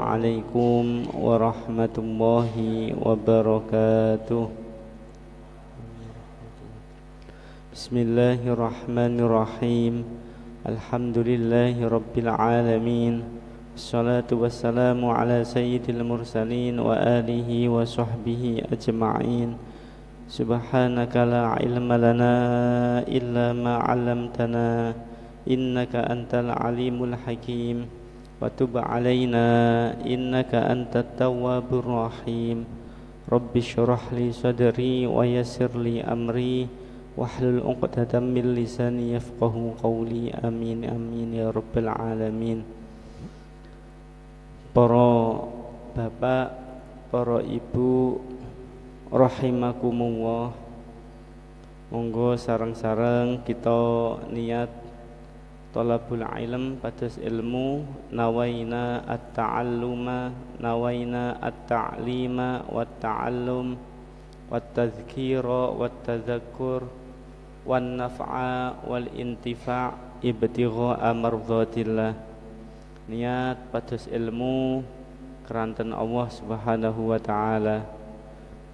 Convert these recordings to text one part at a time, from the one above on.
Assalamualaikum warahmatullahi wabarakatuh. Bismillahirrahmanirrahim. Alhamdulillahi rabbil alamin. Assalatu wassalamu ala sayyidil mursalin wa alihi wa sahbihi ajma'in. Subhanaka la ilma lana illa ma 'allamtana innaka antal alimul hakim. Wa tub 'alaina innaka antat tawwabur rahim. Rabbi shrah li sadri wa yassir li amri wahlul 'uqdatam min lisani yafqahu qawli. Amin amin ya rabbal alamin. Para bapak, para ibu rahimakumullah, monggo sareng-sareng kita niat thalabul ilm, pados ilmu, nawaina at-ta'alluma, nawaina at-ta'lima wat-ta'allum wat-tadhkira wat-tadhakkur wan-naf'a wal-intifa' ibtigha'a mardhatillah. Niat pados ilmu keranten Allah Subhanahu wa taala.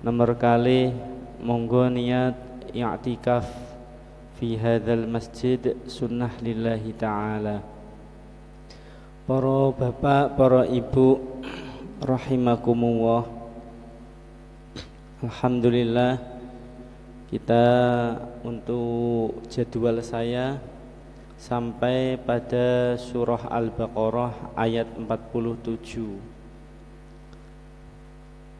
Nomor kali monggo niat i'tikaf fi hadzal masjid sunnah lillahi ta'ala. Para bapak, para ibu rahimakumullah, alhamdulillah kita untuk jadwal saya sampai pada surah Al-Baqarah ayat 47.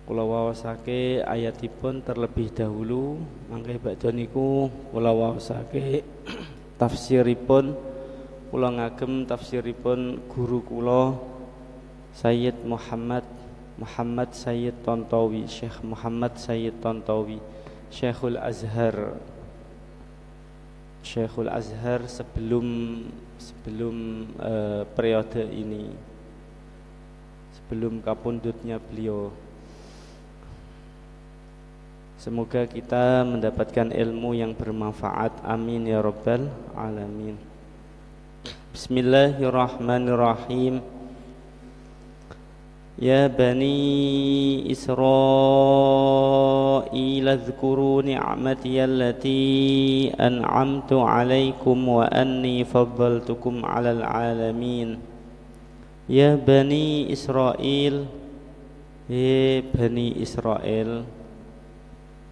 Kula waosake ayatipun terlebih dahulu, mangke badhe niku kula waosake tafsiripun. Kula ngagem tafsiripun guru kula Sayyid Muhammad Sayyid Tontowi, Syekh Muhammad Sayyid Tontowi, Syekhul Azhar sebelum periode ini, sebelum kapundhutnya beliau. Semoga kita mendapatkan ilmu yang bermanfaat. Amin ya rabbal alamin. Bismillahirrahmanirrahim. Ya bani Israil adhkuru ni'mati allati an'amtu alaikum wa anni faddaltukum 'alal alamin. Ya bani Israil, bani Israel.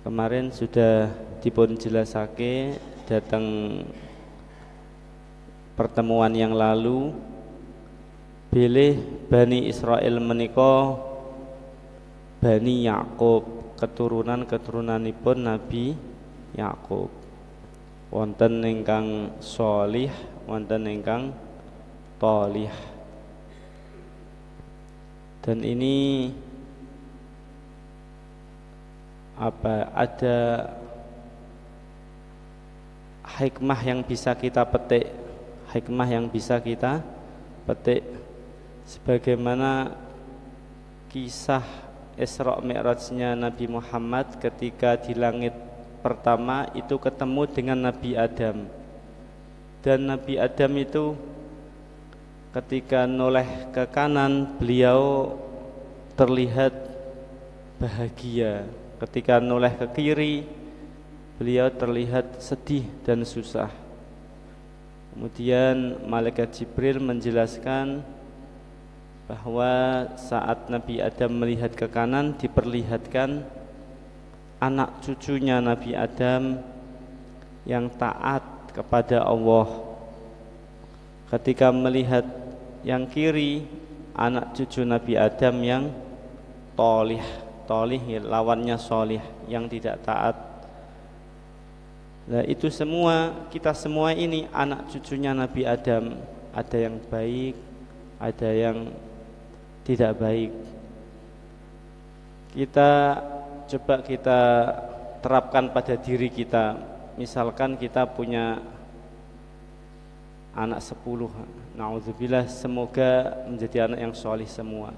Kemarin sudah dipun jelasake datang pertemuan yang lalu, bilih Bani Israel menika Bani Yakub, keturunanipun Nabi Yakub. Wonten ingkang sholih, wonten ingkang tholih. Dan ini ada hikmah yang bisa kita petik, sebagaimana kisah Isra Mi'rajnya Nabi Muhammad ketika di langit pertama itu ketemu dengan Nabi Adam. Dan Nabi Adam itu ketika noleh ke kanan beliau terlihat bahagia. Ketika noleh ke kiri, beliau terlihat sedih dan susah. Kemudian malaikat Jibril menjelaskan bahwa saat Nabi Adam melihat ke kanan, diperlihatkan anak cucunya Nabi Adam yang taat kepada Allah. Ketika melihat yang kiri, anak cucu Nabi Adam yang tholih, lawannya sholih, yang tidak taat. Nah, itu semua, kita semua ini anak cucunya Nabi Adam. Ada yang baik, ada yang tidak baik. Coba kita terapkan pada diri kita. Misalkan kita punya anak 10, na'udzubillah, semoga menjadi anak yang sholih semua.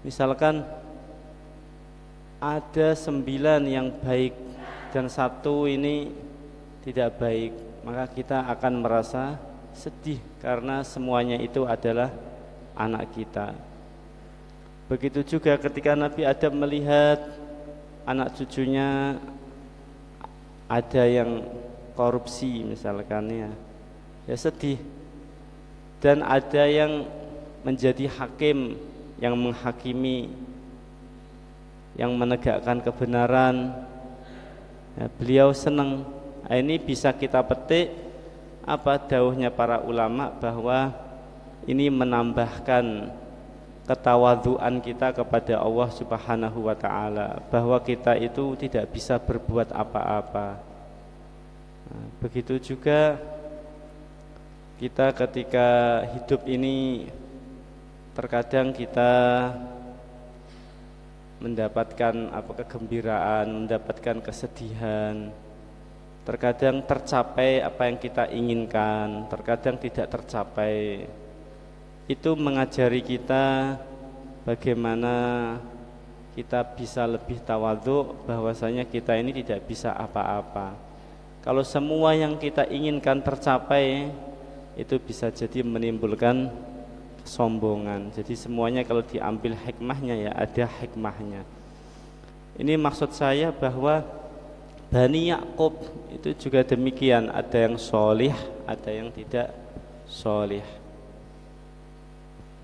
Misalkan ada 9 yang baik dan 1 ini tidak baik, maka kita akan merasa sedih karena semuanya itu adalah anak kita. Begitu juga ketika Nabi Adam melihat anak cucunya ada yang korupsi misalkan ya sedih. Dan ada yang menjadi hakim, yang menghakimi, yang menegakkan kebenaran, ya, beliau senang. Ini bisa kita petik apa dawuhnya para ulama, bahwa ini menambahkan ketawadhuan kita kepada Allah Subhanahu wa ta'ala, bahwa kita itu tidak bisa berbuat apa-apa. Nah, begitu juga kita ketika hidup ini terkadang kita mendapatkan kegembiraan, mendapatkan kesedihan, terkadang tercapai apa yang kita inginkan, terkadang tidak tercapai. Itu mengajari kita bagaimana kita bisa lebih tawadhu, bahwasanya kita ini tidak bisa apa-apa. Kalau semua yang kita inginkan tercapai, itu bisa jadi menimbulkan kesombongan. Jadi semuanya kalau diambil hikmahnya, ya ada hikmahnya. Ini maksud saya bahwa Bani Ya'qub itu juga demikian, ada yang sholih, ada yang tidak sholih.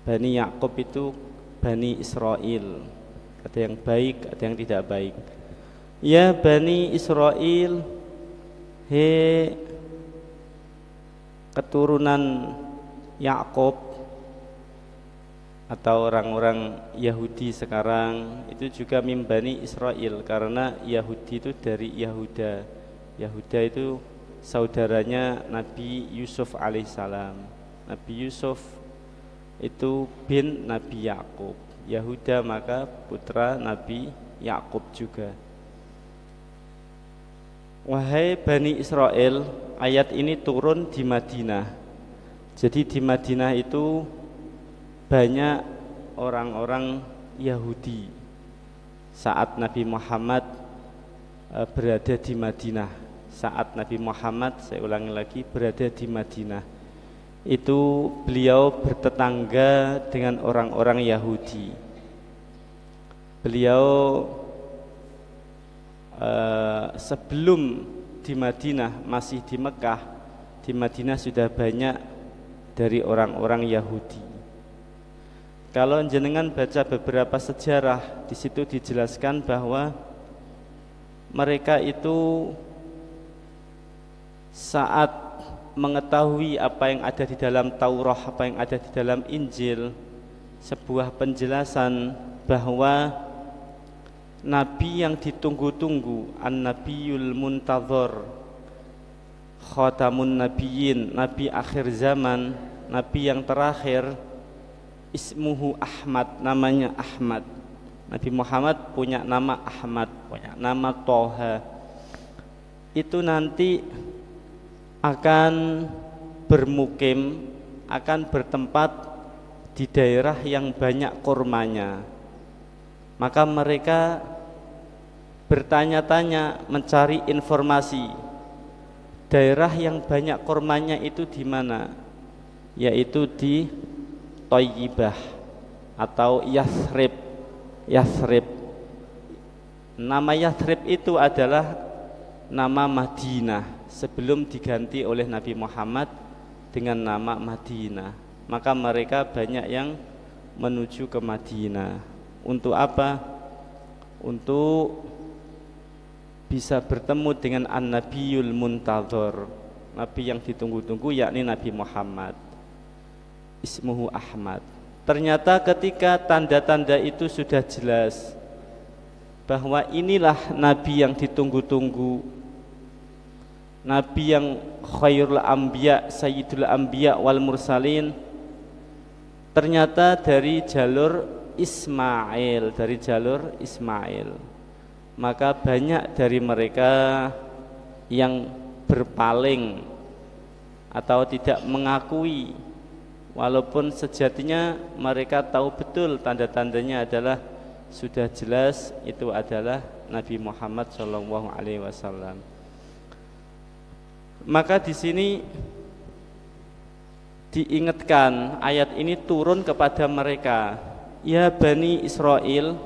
Bani Ya'qub itu Bani Israel, ada yang baik, ada yang tidak baik. Ya Bani Israel, he keturunan Ya'qub atau orang-orang Yahudi sekarang, itu juga min Bani Israel, karena Yahudi itu dari Yahuda. Yahuda itu saudaranya Nabi Yusuf alaihissalam. Nabi Yusuf itu bin Nabi Ya'qub. Yahuda maka putra Nabi Ya'qub juga. Wahai Bani Israel, ayat ini turun di Madinah. Jadi di Madinah itu banyak orang-orang Yahudi saat Nabi Muhammad berada di Madinah. Saat Nabi Muhammad, saya ulangi lagi, berada di Madinah, itu beliau bertetangga dengan orang-orang Yahudi. Beliau sebelum di Madinah, masih di Mekah, di Madinah sudah banyak dari orang-orang Yahudi. Kalau jenengan baca beberapa sejarah, di situ dijelaskan bahwa mereka itu saat mengetahui apa yang ada di dalam Taurat, apa yang ada di dalam Injil, sebuah penjelasan bahwa Nabi yang ditunggu-tunggu, An-Nabiyul Muntazor, Khatamun Nabiyyin, Nabi akhir zaman, Nabi yang terakhir, ismuhu Ahmad, namanya Ahmad. Nabi Muhammad punya nama Ahmad, punya nama Toha. Itu nanti akan bermukim, akan bertempat di daerah yang banyak kurmanya. Maka mereka bertanya-tanya, mencari informasi daerah yang banyak kurmanya itu di mana, yaitu di Thayyibah atau Yathrib. Yathrib, nama Yathrib itu adalah nama Madinah sebelum diganti oleh Nabi Muhammad dengan nama Madinah. Maka mereka banyak yang menuju ke Madinah. Untuk apa? Untuk bisa bertemu dengan An-Nabiyul Muntazor, Nabi yang ditunggu-tunggu, yakni Nabi Muhammad. Ismuhu Ahmad. Ternyata ketika tanda-tanda itu sudah jelas bahwa inilah Nabi yang ditunggu-tunggu, Nabi yang khairul anbiya, sayyidul anbiya wal mursalin, ternyata dari jalur Ismail, maka banyak dari mereka yang berpaling atau tidak mengakui, walaupun sejatinya mereka tahu betul tanda-tandanya adalah sudah jelas itu adalah Nabi Muhammad SAW. Maka di sini diingatkan, ayat ini turun kepada mereka, ya Bani Israel,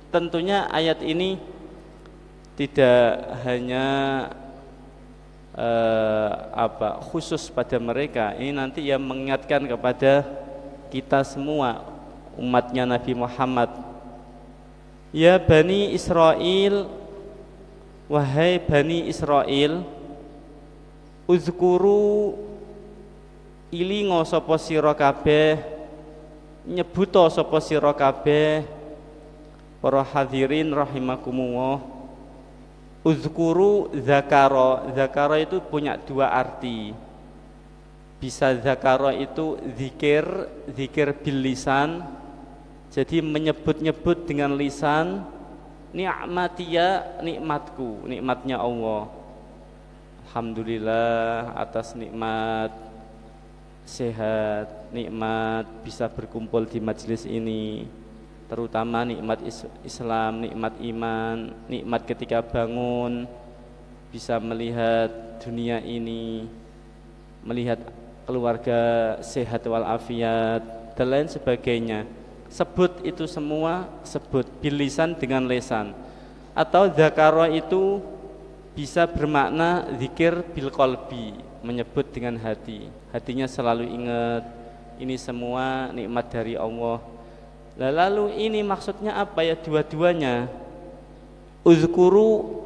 tentunya ayat ini tidak hanya khusus pada mereka. Ini nanti yang mengingatkan kepada kita semua, umatnya Nabi Muhammad. Ya Bani Israel, wahai Bani Israel, uzkuru ilingo sapa sira kabeh, nyebuto sapa sira kabeh, para hadirin rahimakumullah. Uzkuru zakara, zakara itu punya dua arti. Bisa zakara itu zikir, zikir bil lisan, jadi menyebut-nyebut dengan lisan. Ni'matiya, nikmatku, nikmatnya Allah. Alhamdulillah atas nikmat sehat, nikmat bisa berkumpul di majelis ini, terutama nikmat Islam, nikmat iman, nikmat ketika bangun bisa melihat dunia ini, melihat keluarga sehat walafiat dan lain sebagainya. Sebut itu semua, sebut bilisan dengan lesan. Atau zakara itu bisa bermakna zikir bil qalbi, menyebut dengan hati. Hatinya selalu ingat ini semua nikmat dari Allah. Lalu ini maksudnya apa ya, dua-duanya? Uzkuru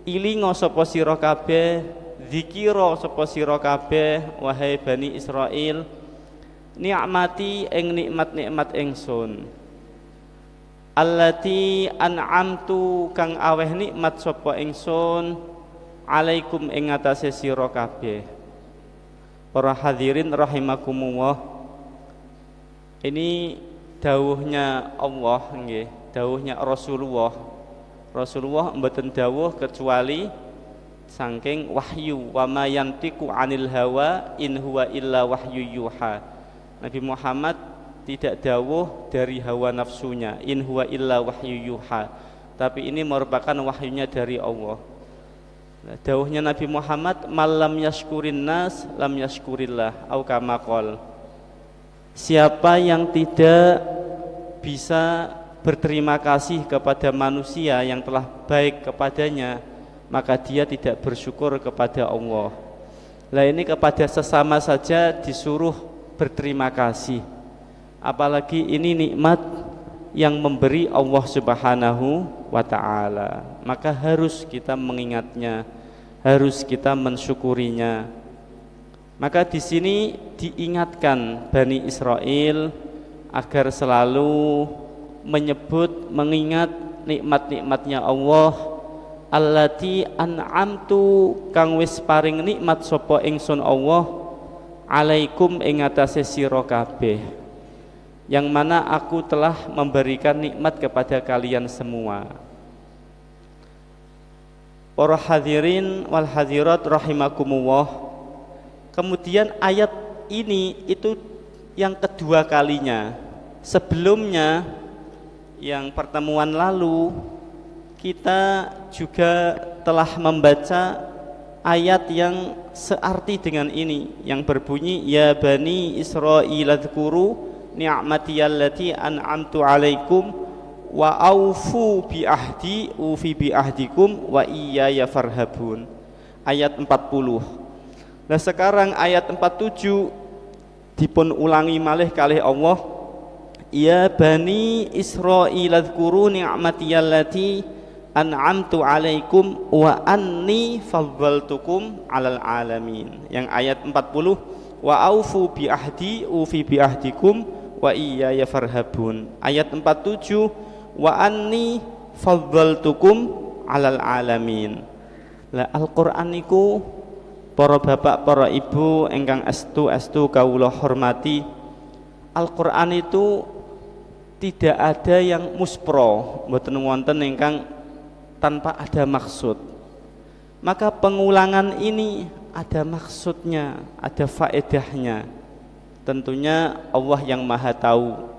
ilingo sapa sira kabeh, zikira sapa sira kabeh wahai Bani Israel, ni'mati ing nikmat-nikmat ingsun, allati an'amtu kang aweh nikmat sapa ingsun, alaikum ing atase sira kabeh. Para hadirin rahimakumullah, ini dawuhnya Allah nggih, dawuhnya Rasulullah. Rasulullah mboten dawuh kecuali saking wahyu, wa ma yantiqu 'anil hawa in huwa illa wahyu yuha. Nabi Muhammad tidak dawuh dari hawa nafsunya, in huwa illa wahyu yuha, tapi ini merupakan wahyunya dari Allah. Dawuhnya Nabi Muhammad, malam yashkurin nas lam yashkurillah, au kama qol. Siapa yang tidak bisa berterima kasih kepada manusia yang telah baik kepadanya, maka dia tidak bersyukur kepada Allah. Lah ini kepada sesama saja disuruh berterima kasih, apalagi ini nikmat yang memberi Allah Subhanahu wa ta'ala. Maka harus kita mengingatnya, harus kita mensyukurinya. Maka di sini diingatkan Bani Israel agar selalu menyebut, mengingat nikmat-nikmatnya Allah, allati an'amtu kang wis paring nikmat sapa ingsun Allah, alaikum ing atase sira kabeh, yang mana aku telah memberikan nikmat kepada kalian semua. Para hadirin wal hadirat rahimakumullah. Kemudian ayat ini itu yang kedua kalinya. Sebelumnya yang pertemuan lalu kita juga telah membaca ayat yang searti dengan ini, yang berbunyi ya Bani Israil adzkuru ni'matiyallati an'amtu alaikum wa aufu bi ahdi ufi bi ahdikum wa iyaya farhabun. Ayat 40. Nah sekarang ayat 47 dipun ulangi malih kalih Allah, ya Bani Israil adzkuru ni'matiyallati an'amtu alaikum wa anni faddaltukum alal alamin. Yang ayat 40, wa aufu bi ahdi ufi bi ahdikum wa iyaya farhabun. Ayat 47, wa anni faddaltukum alal alamin. Lah Al-Qur'an niku para bapak, para ibu ingkang estu kawula hormati, Al-Qur'an itu tidak ada yang muspro, mboten wonten ingkang tanpa ada maksud. Maka pengulangan ini ada maksudnya, ada faedahnya. Tentunya Allah yang Maha tahu.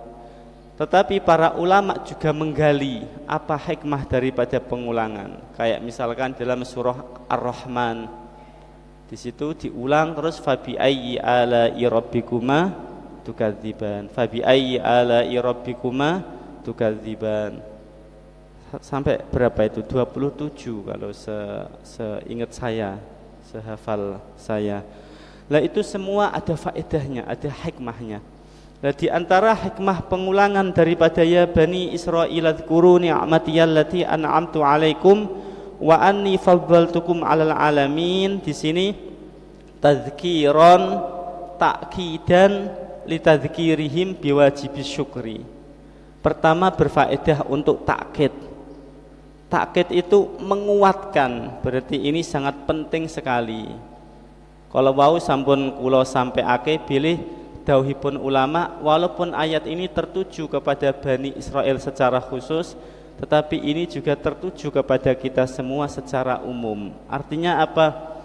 Tetapi para ulama juga menggali apa hikmah daripada pengulangan. Kayak misalkan dalam surah Ar-Rahman, di situ diulang terus fabi ayyi ala'i rabbikuma tukadziban. Fabi ayyi ala'i rabbikuma tukadziban. Sampai berapa itu? 27 kalau seingat saya, sehafal saya. Lah itu semua ada faedahnya, ada hikmahnya. Lah di antara hikmah pengulangan daripada ya Bani Israil adzkuru ni'mati allati an'amtu 'alaikum wa anni faddaltukum 'alal 'alamin, di sini tadzkiran ta'kidan litadzkirihim biwajibis syukri. Pertama berfaedah untuk takkid. Takkid itu menguatkan, berarti ini sangat penting sekali. Kalau wau sampun kula sampeake bilih dawuhipun ulama, walaupun ayat ini tertuju kepada Bani Israel secara khusus, tetapi ini juga tertuju kepada kita semua secara umum. Artinya apa?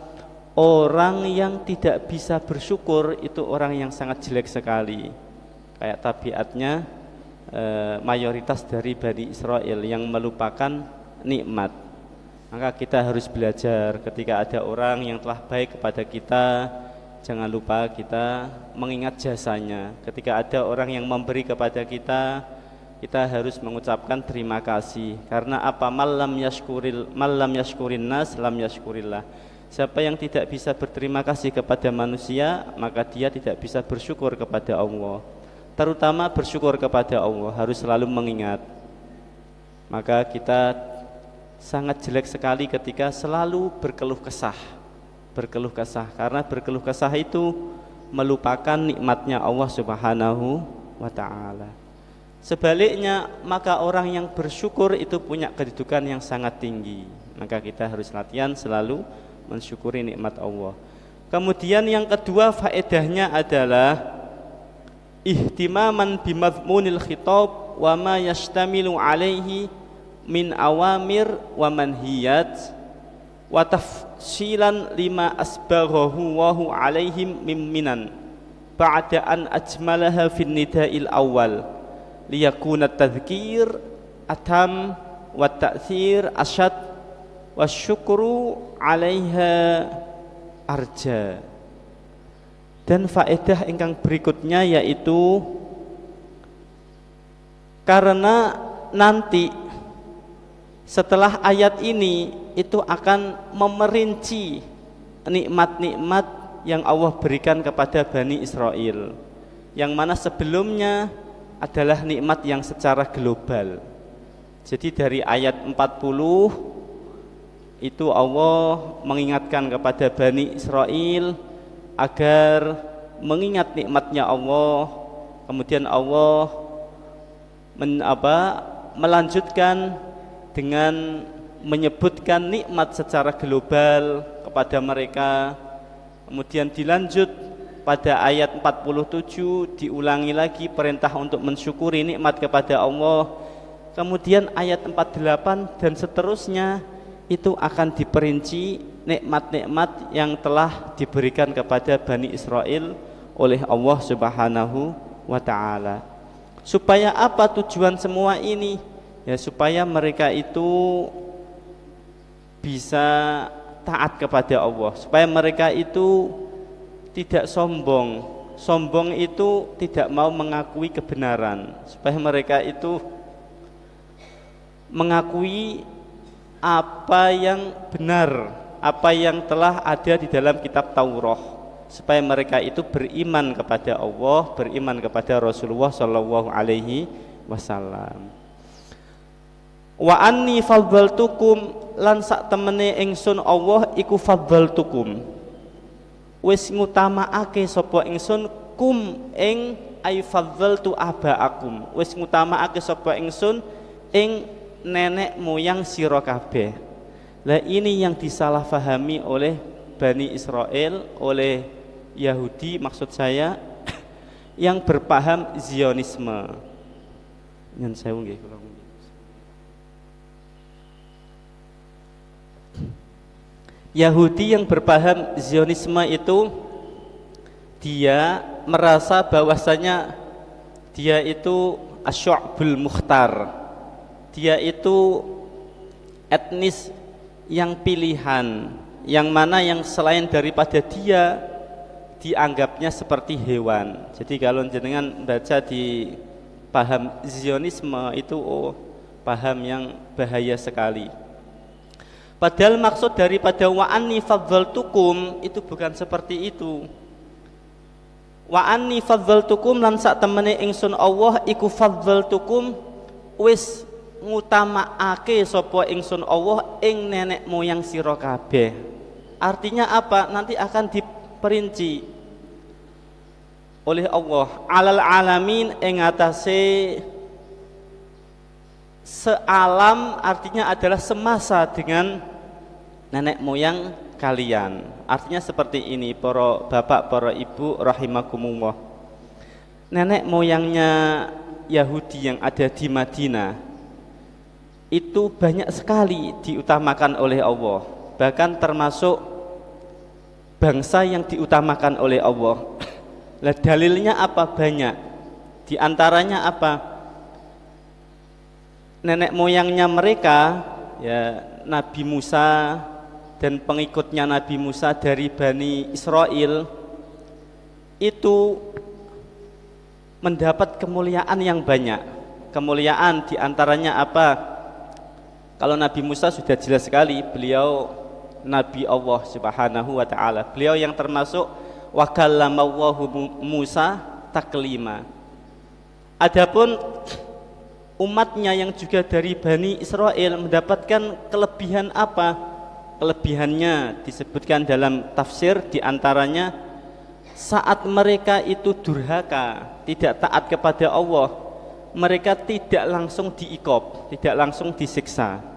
Orang yang tidak bisa bersyukur itu orang yang sangat jelek sekali. Kayak tabiatnya mayoritas dari Bani Israel yang melupakan nikmat. Maka kita harus belajar ketika ada orang yang telah baik kepada kita, jangan lupa kita mengingat jasanya. Ketika ada orang yang memberi kepada kita, kita harus mengucapkan terima kasih. Karena apa? Malam yashkurin nas lam yashkurillah. Siapa yang tidak bisa berterima kasih kepada manusia, maka dia tidak bisa bersyukur kepada Allah. Terutama bersyukur kepada Allah harus selalu mengingat. Maka kita sangat jelek sekali ketika selalu berkeluh kesah, karena berkeluh kesah itu melupakan nikmatnya Allah Subhanahu wa ta'ala. Sebaliknya, maka orang yang bersyukur itu punya kedudukan yang sangat tinggi. Maka kita harus latihan selalu mensyukuri nikmat Allah. Kemudian yang kedua faedahnya adalah ihtimaman bimazmunil khitab wa ma yashtamilu alaihi min awamir wa manhiyat wa tafsilan lima asbaghahu wahu alaihim mimminan ba'da an ajmalaha fin nida'il awal liyakuna tadhkir atam wa ta'thir asyad wa syukru alaiha arja. Dan faedah ingkang berikutnya yaitu karena nanti setelah ayat ini itu akan memerinci nikmat-nikmat yang Allah berikan kepada Bani Israel, yang mana sebelumnya adalah nikmat yang secara global. Jadi dari ayat 40 itu Allah mengingatkan kepada Bani Israel agar mengingat nikmatnya Allah. Kemudian Allah melanjutkan dengan menyebutkan nikmat secara global kepada mereka. Kemudian dilanjut pada ayat 47 diulangi lagi perintah untuk mensyukuri nikmat kepada Allah. Kemudian ayat 48 dan seterusnya itu akan diperinci nikmat-nikmat yang telah diberikan kepada Bani Israel oleh Allah Subhanahu wa ta'ala. Supaya apa tujuan semua ini? Ya supaya mereka itu bisa taat kepada Allah, supaya mereka itu tidak sombong. Sombong itu tidak mau mengakui kebenaran, supaya mereka itu mengakui apa yang benar, apa yang telah ada di dalam kitab Taurat, supaya mereka itu beriman kepada Allah, beriman kepada Rasulullah sallallahu alaihi wasallam. Wa anni faddaltukum, lan sak temene ingsun Allah iku faddaltukum, wis ngutamaake sapa ingsun kum ing ay faddaltu abaakum, wis ngutamaake sapa ingsun ing nenek moyang sira kabeh. Lah ini yang disalahfahami oleh Bani Israel, oleh Yahudi maksud saya, yang berpaham Zionisme. Nyen sewu nggih kula. Yahudi yang berpaham Zionisme itu dia merasa bahwasanya dia itu asy'abul mukhtar, dia itu etnis yang pilihan, yang mana yang selain daripada dia dianggapnya seperti hewan. Jadi kalau jenengan baca di paham Zionisme itu paham yang bahaya sekali. Padahal maksud daripada wa anni faddaltukum itu bukan seperti itu. Wa anni faddaltukum lan sak temene ingsun Allah iku faddaltukum wis ngutamaake sapa ingsun Allah ing nenek moyang sira kabeh. Artinya apa? Nanti akan diperinci oleh Allah alal alamin ing atase sealam, artinya adalah semasa dengan nenek moyang kalian. Artinya seperti ini para bapak, para ibu rahimakumullah. Nenek moyangnya Yahudi yang ada di Madinah itu banyak sekali diutamakan oleh Allah, bahkan termasuk bangsa yang diutamakan oleh Allah. Lah dalilnya apa? Banyak. Di antaranya apa? Nenek moyangnya mereka ya Nabi Musa dan pengikutnya Nabi Musa dari Bani Israel itu mendapat kemuliaan yang banyak. Kemuliaan di antaranya apa? Kalau Nabi Musa sudah jelas sekali, beliau Nabi Allah Subhanahu wa taala. Beliau yang termasuk wa kallamallahu Musa taklima. Adapun umatnya yang juga dari Bani Israel mendapatkan kelebihan apa? Kelebihannya disebutkan dalam tafsir, di antaranya saat mereka itu durhaka, tidak taat kepada Allah, mereka tidak langsung diikop, tidak langsung disiksa.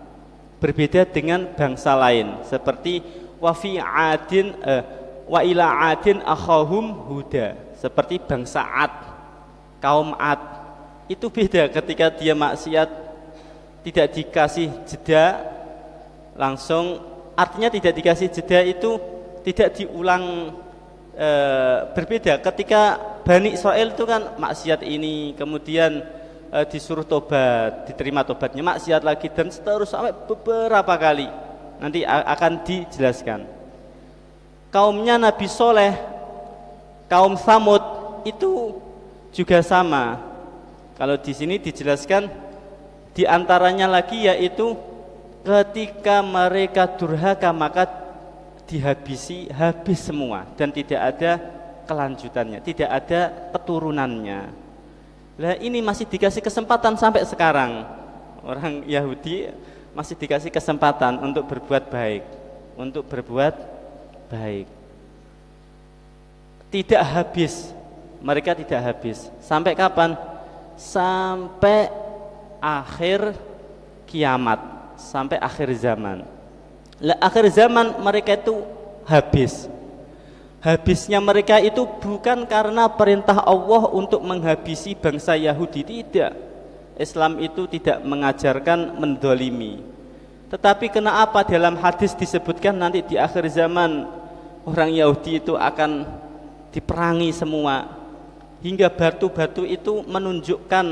Berbeda dengan bangsa lain seperti wa fi adin wa ila adin akhahum huda, seperti bangsa Ad, kaum Ad itu beda. Ketika dia maksiat tidak dikasih jeda langsung, artinya tidak dikasih jeda itu tidak diulang. Berbeda ketika Bani Israel itu kan maksiat ini, kemudian disuruh tobat, diterima tobatnya, maksiat lagi, dan seterusnya sampai beberapa kali. Nanti akan dijelaskan. Kaumnya Nabi Soleh, kaum Tsamud itu juga sama. Kalau di sini dijelaskan di antaranya lagi yaitu ketika mereka durhaka maka habis semua dan tidak ada kelanjutannya, tidak ada keturunannya. Nah ini masih dikasih kesempatan sampai sekarang. Orang Yahudi masih dikasih kesempatan untuk berbuat baik, untuk berbuat baik. Tidak habis, mereka tidak habis. Sampai kapan? Sampai akhir kiamat, sampai akhir zaman. Lah akhir zaman mereka itu habis. Habisnya mereka itu bukan karena perintah Allah untuk menghabisi bangsa Yahudi, tidak. Islam itu tidak mengajarkan mendolimi. Tetapi kenapa dalam hadis disebutkan nanti di akhir zaman orang Yahudi itu akan diperangi semua, hingga batu-batu itu menunjukkan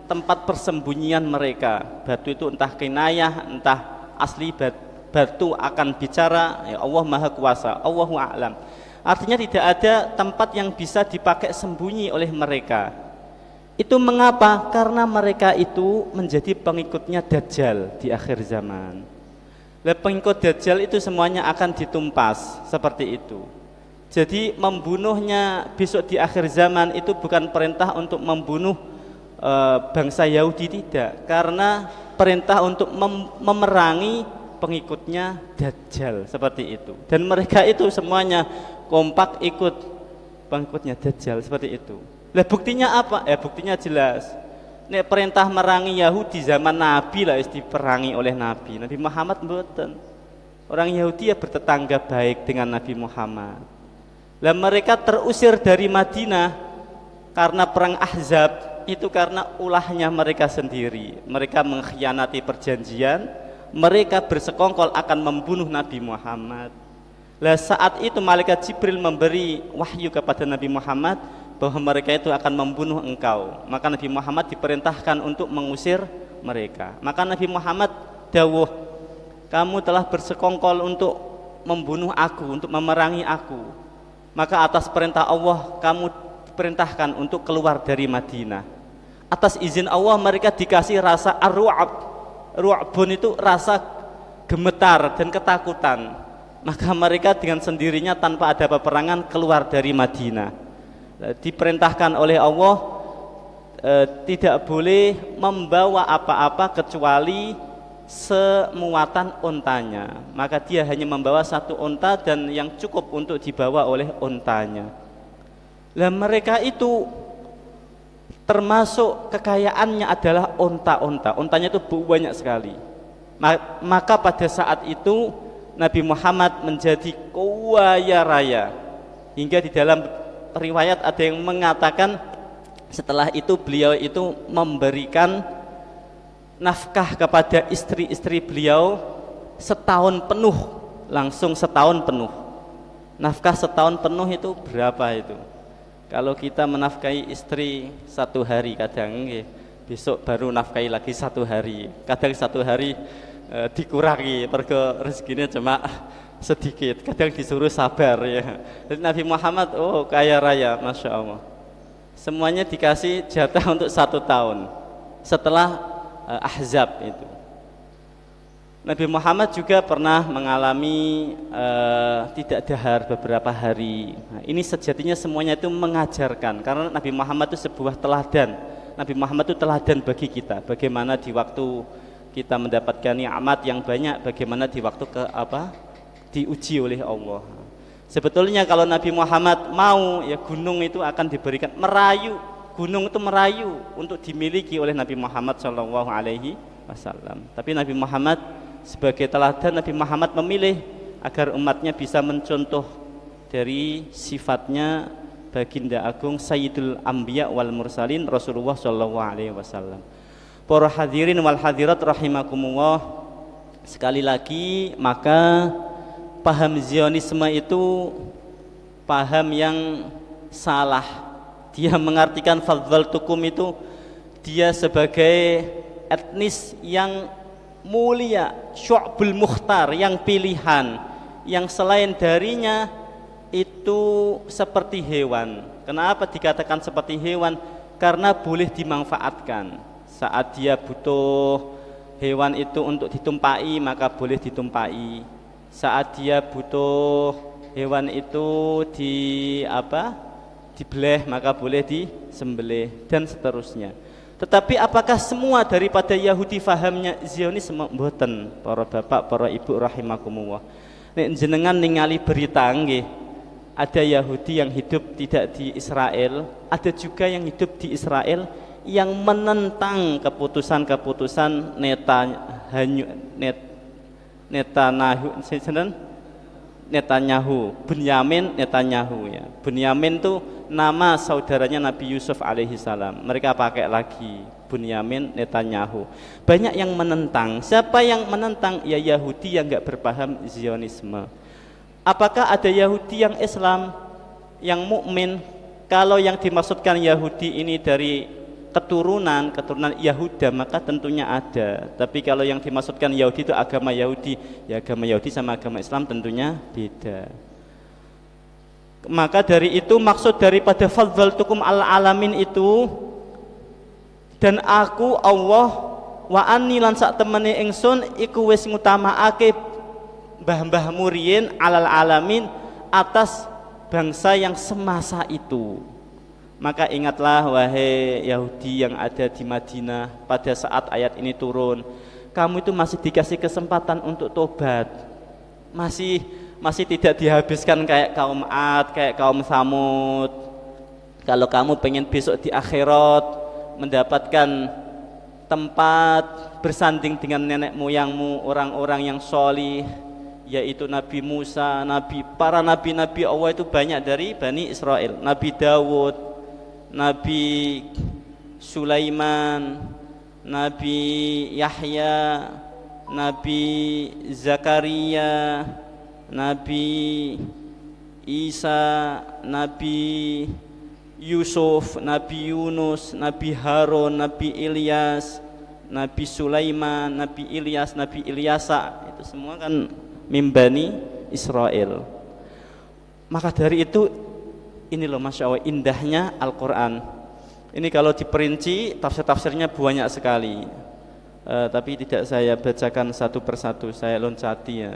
tempat persembunyian mereka. Batu itu entah kinayah, entah asli batu akan bicara, ya Allah Maha Kuasa, Allahu a'lam. Artinya tidak ada tempat yang bisa dipakai sembunyi oleh mereka. Itu mengapa? Karena mereka itu menjadi pengikutnya Dajjal di akhir zaman. Lah pengikut Dajjal itu semuanya akan ditumpas seperti itu. Jadi membunuhnya besok di akhir zaman itu bukan perintah untuk membunuh bangsa Yahudi, tidak. Karena perintah untuk memerangi pengikutnya Dajjal seperti itu. Dan mereka itu semuanya kompak ikut pengikutnya Dajjal seperti itu. Lah buktinya apa? Buktinya jelas. Nek perintah merangi Yahudi zaman Nabi lah diperangi oleh Nabi. Nabi Muhammad mboten. Orang Yahudi ya bertetangga baik dengan Nabi Muhammad. Lah mereka terusir dari Madinah karena perang Ahzab, itu karena ulahnya mereka sendiri. Mereka mengkhianati perjanjian. Mereka bersekongkol akan membunuh Nabi Muhammad. Lah saat itu malaikat Jibril memberi wahyu kepada Nabi Muhammad bahwa mereka itu akan membunuh engkau. Maka Nabi Muhammad diperintahkan untuk mengusir mereka. Maka Nabi Muhammad dawuh, kamu telah bersekongkol untuk membunuh aku, untuk memerangi aku. Maka atas perintah Allah kamu diperintahkan untuk keluar dari Madinah. Atas izin Allah mereka dikasih rasa ar-ru'ab. Ru'bun itu rasa gemetar dan ketakutan. Maka mereka dengan sendirinya tanpa ada peperangan keluar dari Madinah. Diperintahkan oleh Allah tidak boleh membawa apa-apa kecuali semuatan untanya. Maka dia hanya membawa satu unta dan yang cukup untuk dibawa oleh untanya. Lah mereka itu termasuk kekayaannya adalah unta-unta. Untanya itu banyak sekali. Maka pada saat itu Nabi Muhammad menjadi kaya raya. Hingga di dalam riwayat ada yang mengatakan setelah itu beliau itu memberikan nafkah kepada istri-istri beliau setahun penuh, langsung setahun penuh. Nafkah setahun penuh itu berapa itu? Kalau kita menafkahi istri satu hari kadang besok baru nafkahi lagi satu hari, kadang satu hari dikurangi mergo rezekinya cuma sedikit, kadang disuruh sabar ya. Jadi Nabi Muhammad kaya raya, Masya Allah, semuanya dikasih jatah untuk 1 tahun setelah Ahzab itu. Nabi Muhammad juga pernah mengalami tidak dahar beberapa hari. Nah, ini sejatinya semuanya itu mengajarkan, karena Nabi Muhammad itu sebuah teladan. Nabi Muhammad itu teladan bagi kita. Bagaimana di waktu kita mendapatkan nikmat yang banyak, bagaimana di waktu diuji oleh Allah. Sebetulnya kalau Nabi Muhammad mau, ya gunung itu akan diberikan merayu. Gunung itu merayu untuk dimiliki oleh Nabi Muhammad SAW. Tapi Nabi Muhammad sebagai teladan, Nabi Muhammad memilih agar umatnya bisa mencontoh dari sifatnya baginda agung Sayyidul Anbiya wal Mursalin Rasulullah SAW. Para hadirin wal hadirat rahimakumullah, sekali lagi maka paham Zionisme itu paham yang salah. Dia mengartikan fadzaltukum itu dia sebagai etnis yang mulia, syu'bul mukhtar, yang pilihan, yang selain darinya itu seperti hewan. Kenapa dikatakan seperti hewan? Karena boleh dimanfaatkan. Saat dia butuh hewan itu untuk ditumpai, maka boleh ditumpai. Saat dia butuh hewan itu dibeleh, maka boleh disembelih dan seterusnya. Tetapi apakah semua daripada Yahudi fahamnya Zionisme? Mboten, para bapak, para ibu rahimakumullah. Nek jenengan ningali berita nggih, ada Yahudi yang hidup tidak di Israel, ada juga yang hidup di Israel yang menentang keputusan-keputusan Netanyahu, Bunyamin Netanyahu ya. Bunyamin itu nama saudaranya Nabi Yusuf alaihi salam. Mereka pakai lagi Bunyamin Netanyahu. Banyak yang menentang. Siapa yang menentang? Ya Yahudi yang enggak berpaham Zionisme. Apakah ada Yahudi yang Islam, yang mukmin? Kalau yang dimaksudkan Yahudi ini dari keturunan Yahuda, maka tentunya ada. Tapi kalau yang dimaksudkan Yahudi itu agama Yahudi, ya agama Yahudi sama agama Islam tentunya beda. Maka dari itu maksud daripada fadzaltukum al alamin itu, dan aku Allah wa anni lan sak temene ingsun iku wis ngutamaake mbah-mbah muriyin alal alamin atas bangsa yang semasa itu. Maka ingatlah wahai Yahudi yang ada di Madinah pada saat ayat ini turun, kamu itu masih dikasih kesempatan untuk tobat, masih tidak dihabiskan kayak kaum Ad, kayak kaum Samud. Kalau kamu pengen besok di akhirat mendapatkan tempat bersanding dengan nenek moyangmu, orang-orang yang sholih, yaitu Nabi Musa, para nabi-nabi Allah itu banyak dari Bani Israel, Nabi Dawud, Nabi Sulaiman, Nabi Yahya, Nabi Zakaria, Nabi Isa, Nabi Yusuf, Nabi Yunus, Nabi Harun, Nabi Ilyas, Nabi Sulaiman, Nabi Ilyas, Nabi Ilyasa. Itu semua kan min Bani Israel. Maka dari itu Ini loh Masya Allah indahnya Al-Quran. Ini kalau diperinci tafsir-tafsirnya banyak sekali, tapi tidak saya bacakan satu persatu, saya loncati ya.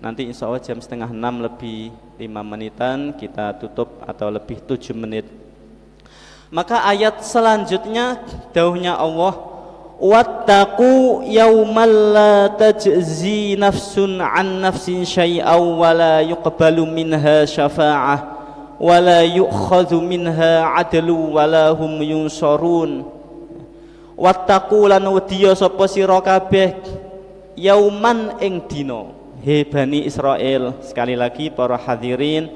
Nanti insya Allah jam 5:30 lebih 5 menitan kita tutup, atau lebih 7 menit. Maka ayat selanjutnya dawuhnya Allah, wattaqu yawman la tajzi nafsun an nafsin syai'aw wa la yuqbalu minha syafa'ah wa la yu'khadhu minha 'adlu wa la hum yunsharun. Wattaqu lan wedya sapa sira kabeh yauman ing dina. He Bani Israel, sekali lagi para hadirin,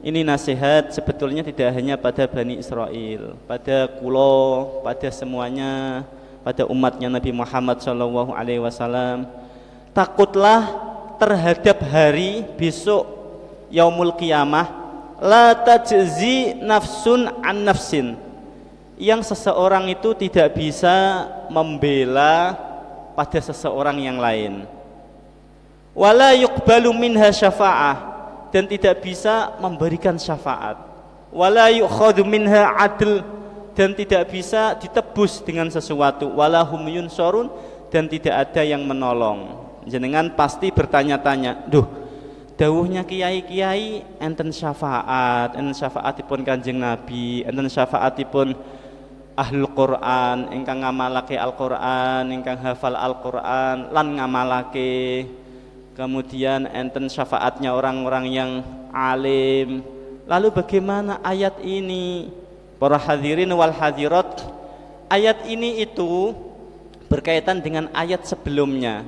ini nasihat sebetulnya tidak hanya pada Bani Israel, pada kulo, pada semuanya, pada umatnya Nabi Muhammad SAW. Takutlah terhadap hari besok yaumul qiyamah, la tajzi nafsun an nafsin, yang seseorang itu tidak bisa membela pada seseorang yang lain. Wala yuqbalu minha syafa'ah, dan tidak bisa memberikan syafaat. Wala yu'khadhu minha adl, dan tidak bisa ditebus dengan sesuatu. Wala hum yunsharun, dan tidak ada yang menolong. Jenengan pasti bertanya-tanya, duh, dawuhnya kiai-kiai enten syafaatipun Kanjeng Nabi, enten syafaatipun Ahlul Quran ingkang ngamalake Al-Quran, ingkang hafal Al-Quran lan ngamalake. Kemudian enten syafaatnya orang-orang yang alim. Lalu bagaimana ayat ini? Para hadirin wal hadirat, ayat ini itu berkaitan dengan ayat sebelumnya.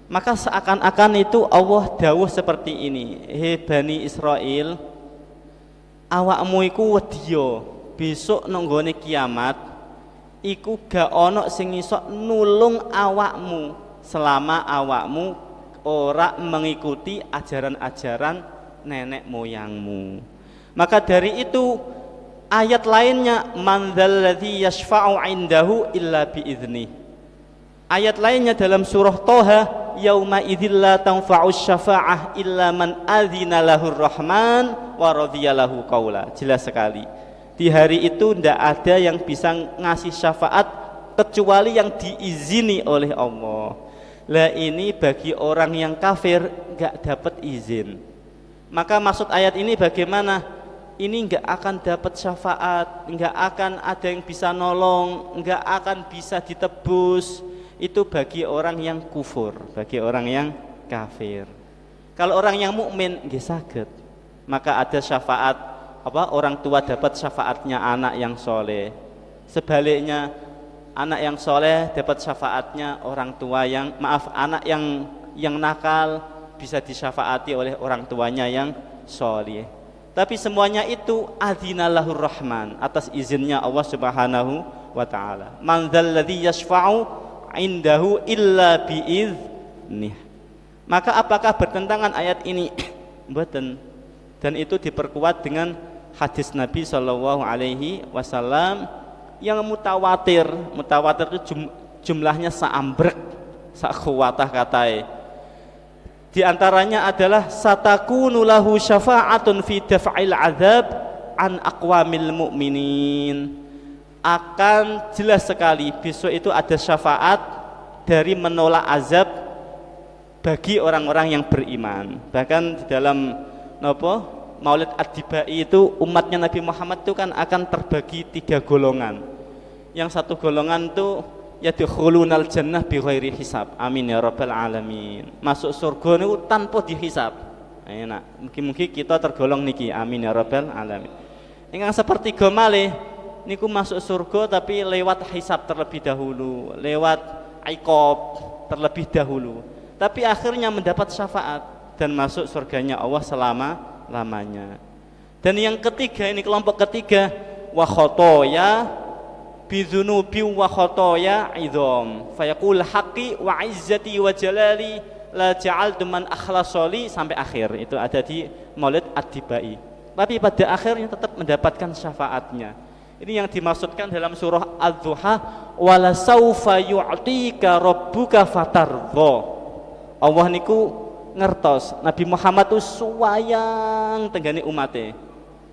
Maka seakan-akan itu Allah dawuh seperti ini, he Bani Israel, awakmu iku wedya besok nang nggone kiamat iku gak ana sing iso nulung awakmu selama awakmu ora mengikuti ajaran-ajaran nenek moyangmu. Maka dari itu ayat lainnya, man dzalladzi yashfa'u 'indahu illa bi'idznih. Ayat lainnya dalam surah Thaha, yauma idzil la tanfa'u syafa'ah illa man adzina lahur rahman wa radiya lahu qaula. Jelas sekali. Di hari itu tidak ada yang bisa ngasih syafaat kecuali yang diizini oleh Allah. Lah ini bagi orang yang kafir enggak dapat izin. Maka maksud ayat ini bagaimana? Ini enggak akan dapat syafaat, enggak akan ada yang bisa nolong, enggak akan bisa ditebus. Itu bagi orang yang kufur, bagi orang yang kafir. Kalau orang yang mukmin nggih saged. Maka ada syafaat, orang tua dapat syafaatnya anak yang soleh. Sebaliknya anak yang soleh dapat syafaatnya orang tua yang anak yang nakal bisa disyafaati oleh orang tuanya yang soleh. Tapi semuanya itu adzinallahur rahman, atas izinnya Allah Subhanahu wa taala. Man dzalladzi yashfa'u 'indahu illa bi'idznih. Maka apakah bertentangan ayat ini? Mboten. Dan itu diperkuat dengan hadis Nabi sallallahu alaihi wasallam yang mutawatir itu jumlahnya saambrek, sakhuwatah katai. Di antaranya adalah satakunu lahu syafa'atun fi daf'il adzab an aqwamil mu'minin. Akan jelas sekali besok itu ada syafaat dari menolak azab bagi orang-orang yang beriman. Bahkan di dalam Maulid Ad-Dibai itu umatnya Nabi Muhammad itu kan akan terbagi 3 golongan. Yang satu golongan itu yadkhulunal jannah bighairi hisab. Amin ya rabbal alamin. Masuk surga niku tanpa dihisab. Enak. Mungkin kita tergolong niki. Amin ya rabbal alamin. Ingkang sepertiga malih niku masuk surga tapi lewat hisab terlebih dahulu, lewat iqab terlebih dahulu. Tapi akhirnya mendapat syafaat dan masuk surganya Allah selama-lamanya. Dan yang ketiga, ini kelompok ketiga, wa khotoya bidzunubi wa khotoya idham fayaqul haqqi wa izzati wa jalali la ja'altu man akhlasoli, sampai akhir. Itu ada di Maulid Ad-Dibai. Tapi pada akhirnya tetap mendapatkan syafaatnya. Ini yang dimaksudkan dalam surah Adz-Dzuha, wala saufa yu'tika rabbuka fatardha. Allah niku ngertos Nabi Muhammad itu suwayang tenggane umate.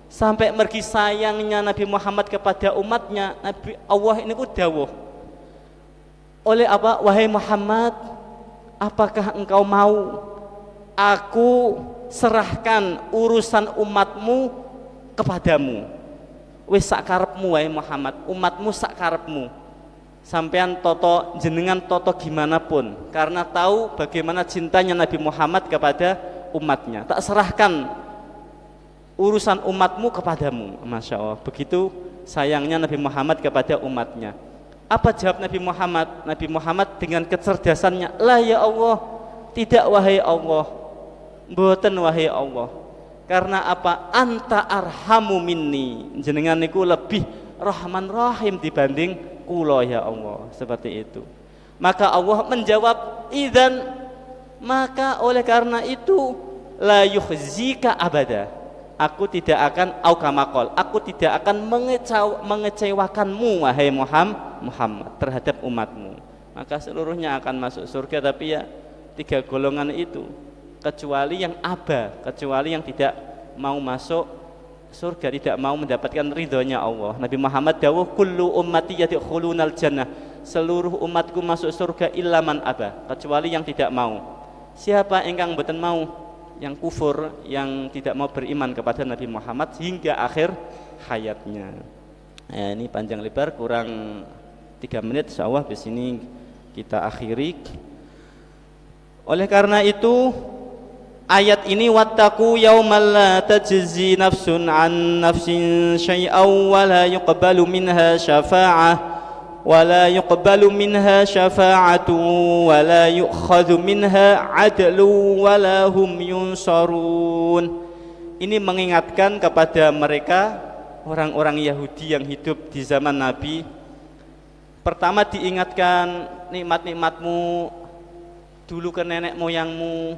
Sampai mergi sayangnya Nabi Muhammad kepada umatnya, Nabi Allah ini ku dawuh. Oleh apa? Wahai Muhammad, apakah engkau mau aku serahkan urusan umatmu kepadamu? Wis sakarepmu wahai Muhammad, umatmu sakarepmu. Sampean toto jenengan toto gimana pun, karena tahu bagaimana cintanya Nabi Muhammad kepada umatnya. Tak serahkan urusan umatmu kepadamu. Masya Allah, begitu sayangnya Nabi Muhammad kepada umatnya. Apa jawab Nabi Muhammad? Nabi Muhammad dengan kecerdasannya, la ya Allah, tidak wahai Allah, mboten wahai Allah. Karena apa? Anta arhamu minni, jenengan niku lebih rahman rahim dibanding kula ya Allah. Seperti itu. Maka Allah menjawab, idzan, maka oleh karena itu la yukhzika abada, aku tidak akan aukamakol, aku tidak akan mengecewakanmu wahai Muhammad terhadap umatmu. Maka seluruhnya akan masuk surga, tapi ya 3 golongan itu, kecuali yang aba, kecuali yang tidak mau masuk surga, tidak mau mendapatkan ridhonya Allah. Nabi Muhammad dawuh, kullu ummati yadkhulunal jannah, seluruh umatku masuk surga illa man aba, kecuali yang tidak mau. Siapa engkang mboten mau? Yang kufur, yang tidak mau beriman kepada Nabi Muhammad hingga akhir hayatnya. Ini panjang lebar, kurang 3 menit, insyaallah di sini kita akhiri. Oleh karena itu ayat ini, wattaqu yaumal la tajzi nafsun an nafsin syai'aw wa la yuqbalu minha syafa'ah ولا يقبل منها شفاعة ولا يؤخذ منها عدل ولا هم ينصرون. Ini mengingatkan kepada mereka orang-orang Yahudi yang hidup di zaman Nabi. Pertama diingatkan, nikmat-nikmatmu dulu ke nenek moyangmu.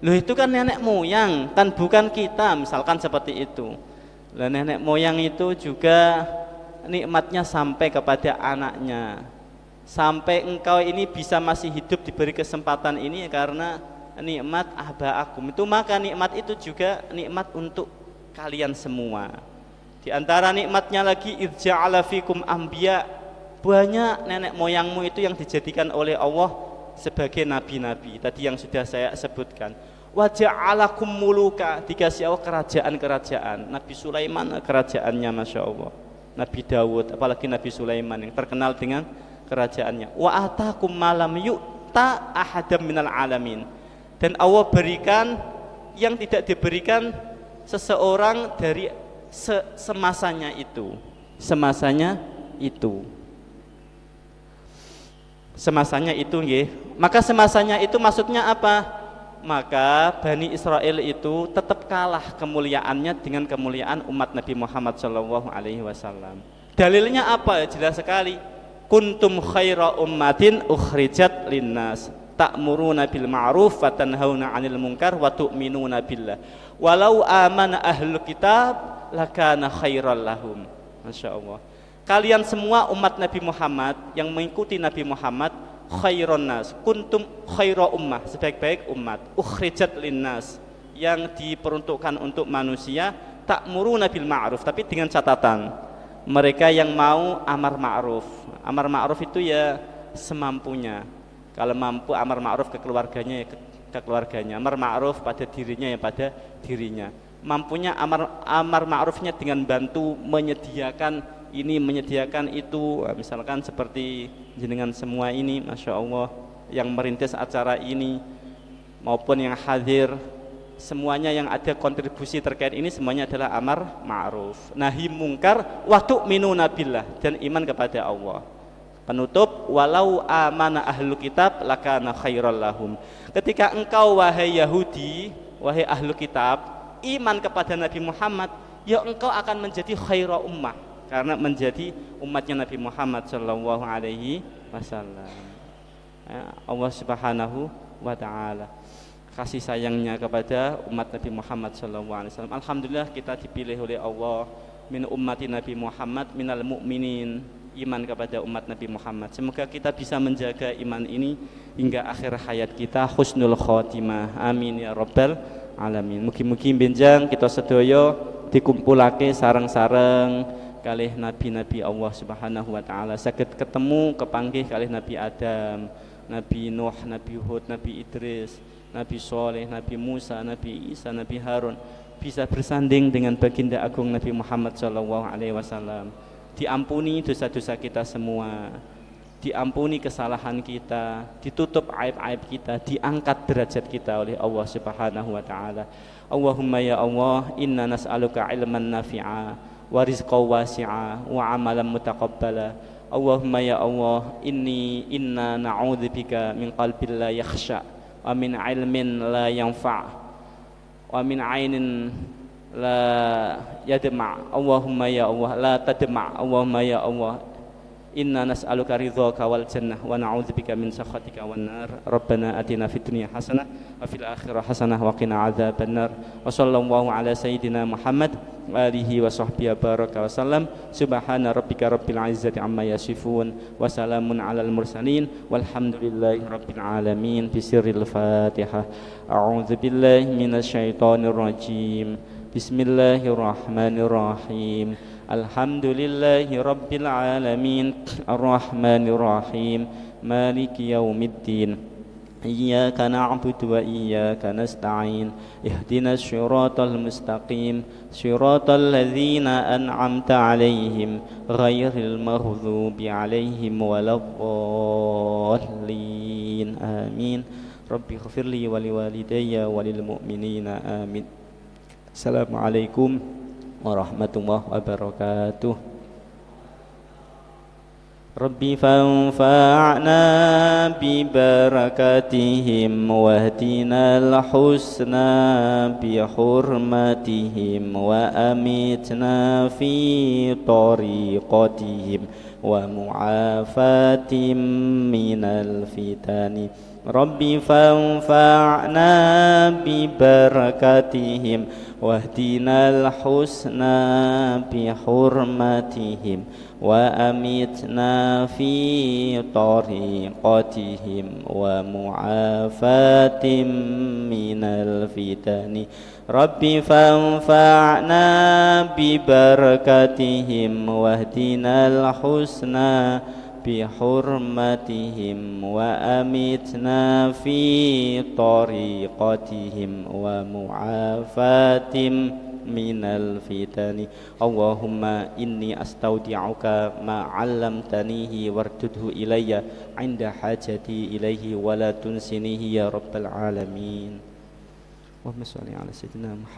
Loh itu kan nenek moyang, kan bukan kita, misalkan seperti itu. Lah nenek moyang itu juga nikmatnya sampai kepada anaknya. Sampai engkau ini bisa masih hidup diberi kesempatan ini karena nikmat abaakum itu, maka nikmat itu juga nikmat untuk kalian semua. Di antara nikmatnya lagi, idza'ala fikum anbiya, banyak nenek moyangmu itu yang dijadikan oleh Allah sebagai nabi-nabi tadi yang sudah saya sebutkan. Wa ja'alakum muluka, dikasih Allah kerajaan-kerajaan. Nabi Sulaiman kerajaannya Masya Allah, Nabi Dawud, apalagi Nabi Sulaiman yang terkenal dengan kerajaannya. Wa atakum malam yu'ta ahadam minal alamin, dan Allah berikan yang tidak diberikan seseorang dari semasanya itu. Semasanya itu nggih. Maka semasanya itu maksudnya apa? Maka Bani Israel itu tetap kalah kemuliaannya dengan kemuliaan umat Nabi Muhammad SAW. Dalilnya apa? Jelas sekali. Kuntum khaira ummatin ukhrijat linnas ta'muruna bil ma'ruf wa tanhauna 'anil munkar wa tu'minuna billah. Walau amana ahlul kitab lakana khairal lahum. Masya Allah. Kalian semua umat Nabi Muhammad yang mengikuti Nabi Muhammad, khairon nas, kuntum khaira ummah, sebaik-baik umat, ukhrijat linnas, yang diperuntukkan untuk manusia, ta'muruna bil ma'ruf, tapi dengan catatan mereka yang mau amar ma'ruf. Amar ma'ruf itu ya semampunya. Kalau mampu amar ma'ruf ke keluarganya ya ke keluarganya, amar ma'ruf pada dirinya ya pada dirinya. Mampunya amar ma'rufnya dengan bantu menyediakan ini, menyediakan itu, misalkan seperti jenengan semua ini, Masya Allah, yang merintis acara ini maupun yang hadir, semuanya yang ada kontribusi terkait ini semuanya adalah amar ma'ruf, nahi mungkar, wa tu'minuna billah, dan iman kepada Allah. Penutup, walau amana ahlul kitab lakana khairal lahum. Ketika engkau wahai Yahudi, wahai ahlul kitab, iman kepada Nabi Muhammad, ya engkau akan menjadi khaira ummah, karena menjadi umatnya Nabi Muhammad sallallahu alaihi wasallam. Allah Subhanahu wa taala kasih sayangnya kepada umat Nabi Muhammad sallallahu alaihi wasallam. Alhamdulillah kita dipilih oleh Allah min ummati Nabi Muhammad minal mu'minin, iman kepada umat Nabi Muhammad. Semoga kita bisa menjaga iman ini hingga akhir hayat kita, husnul khotimah. Amin ya rabbal alamin. Mugi-mugi benjang kita sedaya dikumpulake sareng-sareng kalih nabi-nabi Allah Subhanahu wa taala, saged ketemu kepanggih kalih Nabi Adam, Nabi Nuh, Nabi Hud, Nabi Idris, Nabi Soleh, Nabi Musa, Nabi Isa, Nabi Harun, bisa bersanding dengan baginda agung Nabi Muhammad SAW. Diampuni dosa-dosa kita semua, diampuni kesalahan kita, ditutup aib-aib kita, diangkat derajat kita oleh Allah Subhanahu wa taala. Allahumma ya Allah, inna nas'aluka ilman nafi'a wa rizqan wasi'a wa amalan mutaqabbala. Allahumma ya Allah, inna na'udzubika min qalbin la yakhsha wa min ilmin la yanfa' wa min ainin la yadma'. Allahumma ya Allah, la tadma'. Allahumma ya Allah, inna nas'aluka ridhaka wal jannah wa na'udzubika min sakhatika wan nar. Rabbana atina fid dunya hasanah wa fil akhirati hasanah wa qina adzabannar. Wa sallallahu ala sayyidina Muhammad wa alihi wa sahbihi baraka wa sallam. Subhana rabbika rabbil izzati amma yasifun wa salamun alal mursalin walhamdulillahi rabbil alamin. Bisirril Fatihah. A'udzu billahi minasy syaithanir rajim. Bismillahirrahmanirrahim. Alhamdulillahi rabbil alamin. Ar-Rahmanir Rahim. Maliki yaumiddin. Iyyaka na'budu wa iyyaka nasta'in. Ihdinas siratal mustaqim. Siratal ladzina an'amta 'alaihim ghairil maghdubi 'alaihim waladdallin. Amin. Rabbi ighfirli wa liwalidayya wa lil mu'minina. Amin. Assalamualaikum warahmatullahi wabarakatuh. Rabbi fanfa'na bi barakatihim wahdinal husna bi hurmatihim wa amitna fi tariqatihim wa mu'afatim minal fitani. Rabbi fanfa'na bi barakatihim wahdinal husna bi hurmatihim wa amitna fi tariqatihim wa mu'afatim minal fitani. Rabbi fanfa'na bi barakatihim wahdinal husna bi hurmatihim wa amitna fi tariqatihim wa mu'afatim minal fitani. Allahumma inni astaudi'uka ma 'allamtanihi wardudhu ilayya 'inda hajati ilayhi wa la tunsinihi ya rabbal alamin. Allahumma shalli ala sayyidina Muhammad.